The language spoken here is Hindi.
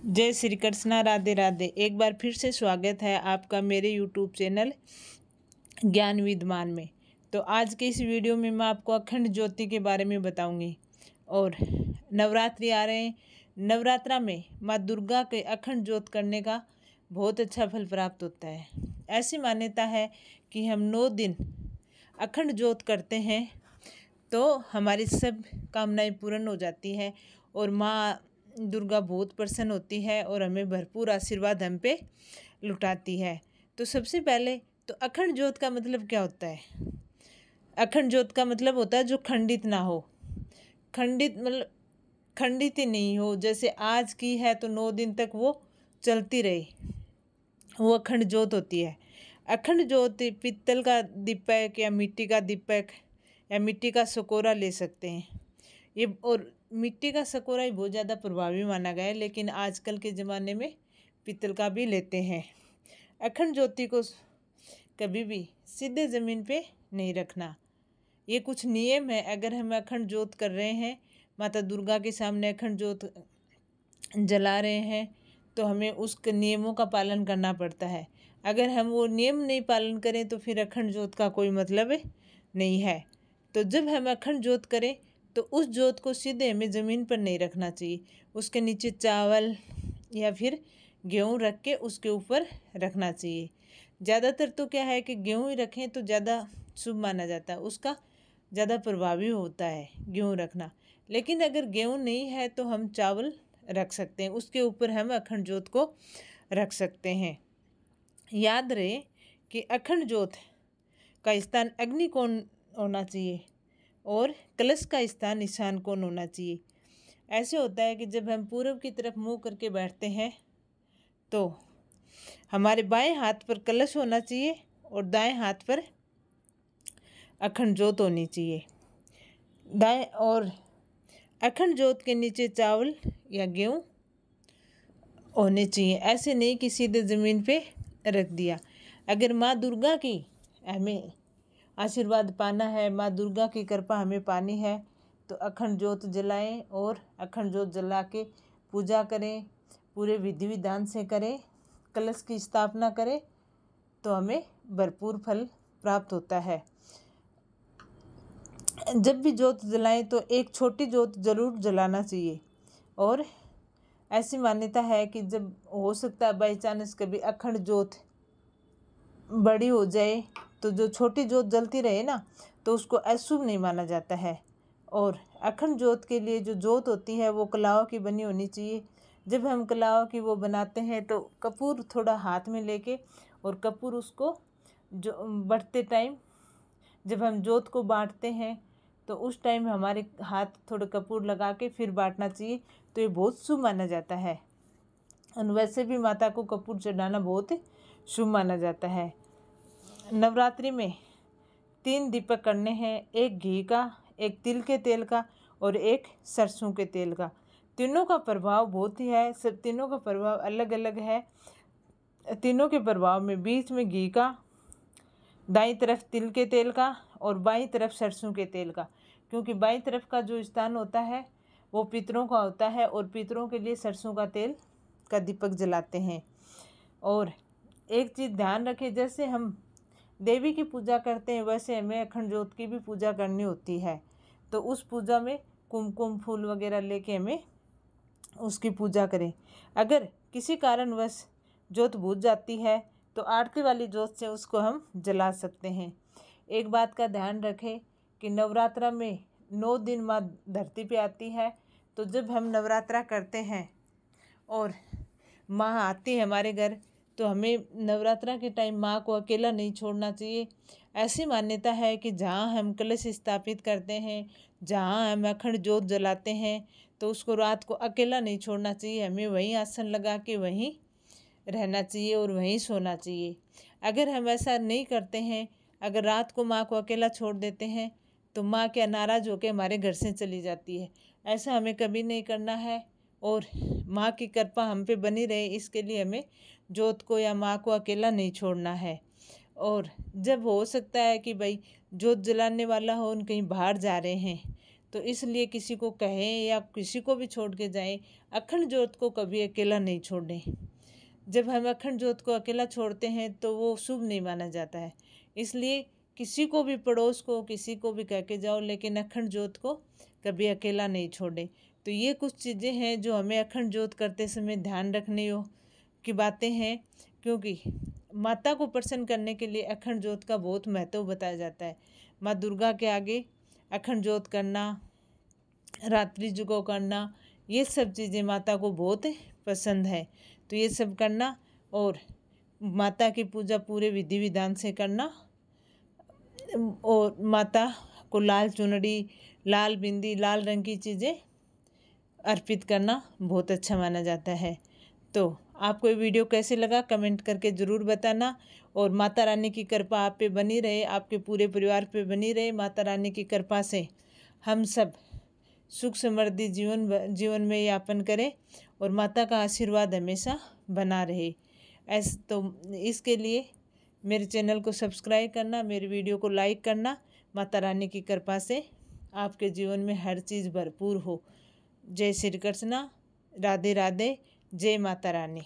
जय श्री कृष्णा, राधे राधे। एक बार फिर से स्वागत है आपका मेरे यूट्यूब चैनल ज्ञान विद्वान में। तो आज के इस वीडियो में मैं आपको अखंड ज्योति के बारे में बताऊंगी। और नवरात्रि आ रहे हैं। नवरात्रा में माँ दुर्गा के अखंड ज्योत करने का बहुत अच्छा फल प्राप्त होता है। ऐसी मान्यता है कि हम 9 दिन अखंड ज्योत करते हैं तो हमारी सब कामनाएं पूर्ण हो जाती है और माँ दुर्गा बहुत प्रसन्न होती है और हमें भरपूर आशीर्वाद हम पे लुटाती है। तो सबसे पहले तो अखंड ज्योत का मतलब क्या होता है? अखंड ज्योत का मतलब होता है जो खंडित ना हो। खंडित मतलब खंडित ही नहीं हो। जैसे आज की है तो 9 दिन तक वो चलती रहे, वो अखंड ज्योत होती है। अखंड ज्योत पित्तल का दीपक या मिट्टी का दीपक या मिट्टी का सकोरा ले सकते हैं। ये और मिट्टी का सकोरा ही बहुत ज़्यादा प्रभावी माना गया है, लेकिन आजकल के ज़माने में पित्तल का भी लेते हैं। अखंड ज्योति को कभी भी सीधे ज़मीन पे नहीं रखना। ये कुछ नियम है। अगर हम अखंड ज्योत कर रहे हैं, माता दुर्गा के सामने अखंड ज्योत जला रहे हैं, तो हमें उस नियमों का पालन करना पड़ता है। अगर हम वो नियम नहीं पालन करें तो फिर अखंड ज्योत का कोई मतलब नहीं है। तो जब हम अखंड ज्योत करें तो उस ज्योत को सीधे हमें ज़मीन पर नहीं रखना चाहिए। उसके नीचे चावल या फिर गेहूँ रख के उसके ऊपर रखना चाहिए। ज़्यादातर तो क्या है कि गेहूँ ही रखें तो ज़्यादा शुभ माना जाता है, उसका ज़्यादा प्रभावी होता है गेहूँ रखना। लेकिन अगर गेहूँ नहीं है तो हम चावल रख सकते हैं, उसके ऊपर हम अखंड ज्योत को रख सकते हैं। याद रहे कि अखंड ज्योत का स्थान अग्नि कोण होना चाहिए और कलश का स्थान ईशान कोण होना चाहिए। ऐसे होता है कि जब हम पूर्व की तरफ मुंह करके बैठते हैं तो हमारे बाएं हाथ पर कलश होना चाहिए और दाएं हाथ पर अखंड ज्योत होनी चाहिए। दाएं और अखंड ज्योत के नीचे चावल या गेहूँ होने चाहिए। ऐसे नहीं कि सीधे ज़मीन पे रख दिया। अगर माँ दुर्गा की हमें आशीर्वाद पाना है, माँ दुर्गा की कृपा हमें पानी है, तो अखंड ज्योत जलाएं और अखंड ज्योत जला के पूजा करें, पूरे विधि विधान से करें, कलश की स्थापना करें, तो हमें भरपूर फल प्राप्त होता है। जब भी ज्योत जलाएं तो एक छोटी ज्योत जरूर जलाना चाहिए। और ऐसी मान्यता है कि जब हो सकता है बाई चांस कभी अखंड ज्योत बड़ी हो जाए तो जो छोटी ज्योत जलती रहे ना, तो उसको अशुभ नहीं माना जाता है। और अखंड ज्योत के लिए जो ज्योत होती है वो कलाओं की बनी होनी चाहिए। जब हम कलाओं की वो बनाते हैं तो कपूर थोड़ा हाथ में लेके और कपूर उसको जो बढ़ते टाइम जब हम ज्योत को बांटते हैं तो उस टाइम हमारे हाथ थोड़े कपूर लगा के फिर बांटना चाहिए, तो ये बहुत शुभ माना जाता है। और वैसे भी माता को कपूर चढ़ाना बहुत शुभ माना जाता है। नवरात्रि में 3 दीपक करने हैं, एक घी का, एक तिल के तेल का और एक सरसों के तेल का। तीनों का प्रभाव बहुत ही है, सब तीनों का प्रभाव अलग अलग है। तीनों के प्रभाव में बीच में घी का, दाईं तरफ तिल के तेल का और बाईं तरफ सरसों के तेल का। क्योंकि बाईं तरफ का जो स्थान होता है वो पितरों का होता है और पितरों के लिए सरसों का तेल का दीपक जलाते हैं। और एक चीज़ ध्यान रखें, जैसे हम देवी की पूजा करते हैं वैसे हमें अखंड ज्योत की भी पूजा करनी होती है। तो उस पूजा में कुमकुम फूल वगैरह लेके हमें उसकी पूजा करें। अगर किसी कारणवश ज्योत बुझ जाती है तो आरती वाली ज्योत से उसको हम जला सकते हैं। एक बात का ध्यान रखें कि नवरात्रा में 9 दिन माँ धरती पे आती है। तो जब हम नवरात्रा करते हैं और माँ आती है हमारे घर, तो हमें नवरात्रा के टाइम माँ को अकेला नहीं छोड़ना चाहिए। ऐसी मान्यता है कि जहाँ हम कलश स्थापित करते हैं, जहाँ हम अखंड ज्योत जलाते हैं, तो उसको रात को अकेला नहीं छोड़ना चाहिए। हमें वहीं आसन लगा के वहीं रहना चाहिए और वहीं सोना चाहिए। अगर हम ऐसा नहीं करते हैं, अगर रात को माँ को अकेला छोड़ देते हैं तो माँ क्या नाराज़ होकर हमारे घर से चली जाती है। ऐसा हमें कभी नहीं करना है और माँ की कृपा हम पे बनी रहे, इसके लिए हमें ज्योत को या माँ को अकेला नहीं छोड़ना है। और जब हो सकता है कि भाई ज्योत जलाने वाला हो, कहीं बाहर जा रहे हैं, तो इसलिए किसी को कहें या किसी को भी छोड़ के जाएं, अखंड ज्योत को कभी अकेला नहीं छोड़ें। जब हम अखंड ज्योत को अकेला छोड़ते हैं तो वो शुभ नहीं माना जाता है। इसलिए किसी को भी, पड़ोस को, किसी को भी कह के जाओ, लेकिन अखंड ज्योत को कभी अकेला नहीं छोड़ें। तो ये कुछ चीज़ें हैं जो हमें अखंड ज्योत करते समय ध्यान रखने की बातें हैं, क्योंकि माता को प्रसन्न करने के लिए अखंड ज्योत का बहुत महत्व बताया जाता है। माँ दुर्गा के आगे अखंड ज्योत करना, रात्रि जुगो करना, ये सब चीज़ें माता को बहुत पसंद है। तो ये सब करना और माता की पूजा पूरे विधि विधान से करना, और माता को लाल चुनरी, लाल बिंदी, लाल रंग की चीज़ें अर्पित करना बहुत अच्छा माना जाता है। तो आपको ये वीडियो कैसे लगा कमेंट करके ज़रूर बताना, और माता रानी की कृपा आप पे बनी रहे, आपके पूरे परिवार पे बनी रहे। माता रानी की कृपा से हम सब सुख समृद्धि जीवन में यापन करें और माता का आशीर्वाद हमेशा बना रहे। तो इसके लिए मेरे चैनल को सब्सक्राइब करना, मेरे वीडियो को लाइक करना। माता रानी की कृपा से आपके जीवन में हर चीज़ भरपूर हो। जय श्री कृष्णा, राधे राधे, जय माता रानी।